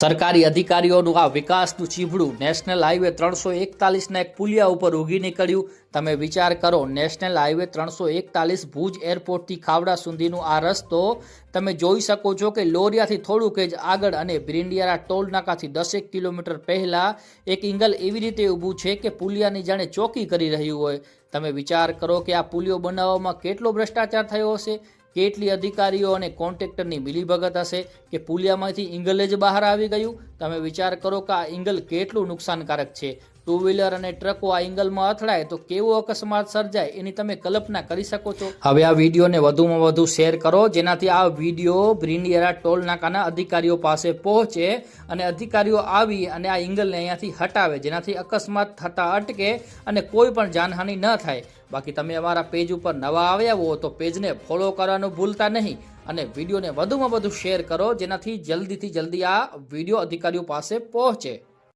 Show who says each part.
Speaker 1: સરકારી અધિકારીઓનું આ વિકાસનું ચીભડું નેશનલ હાઈવે 341ના એક પુલિયા ઉપર ઉગી નીકળ્યું। તમે વિચાર કરો, નેશનલ હાઈવે 341 ભુજ એરપોર્ટથી ખાવડા સુધીનું આ રસ્તો તમે જોઈ શકો છો કે લોરિયાથી થોડુંક જ આગળ અને બ્રિંડિયારા ટોલ નાકાથી 10 કિલોમીટર પહેલા એક એંગલ એવી રીતે ઊભું છે કે પુલિયાની જાણે ચોકી કરી રહ્યું હોય। તમે વિચાર કરો કે આ પુલિયો બનાવવામાં કેટલો ભ્રષ્ટાચાર થયો હશે, કેટલી અધિકારીઓ અને કોન્ટ્રાક્ટરની મિલીભગત હશે કે પુલિયામાંથી એંગલ જ બહાર આવી ગયું। તમે વિચાર કરો કે આ એંગલ કેટલું નુકસાનકારક છે। ટુ વ્હીલર અને ટ્રકો આ એંગલમાં અથડાય તો કેવો અકસ્માત સર્જાય એની તમે કલ્પના કરી શકો છો। હવે આ વિડીયોને વધુમાં વધુ શેર કરો, જેનાથી આ વિડીયો બ્રિંડિયારા ટોલ નાકાના અધિકારીઓ પાસે પહોંચે અને અધિકારીઓ આવી અને આ એંગલને અહીંયાથી હટાવે, જેનાથી અકસ્માત થતા અટકે અને કોઈ પણ જાનહાનિ ન થાય। બાકી તમે અમારા પેજ ઉપર નવા આવ્યા હો તો પેજને ફોલો કરવાનું ભૂલતા નહીં અને વિડીયોને વધુમાં વધુ શેર કરો, જેનાથી જલ્દીથી જલ્દી આ વિડીયો અધિકારીઓ પાસે પહોંચે।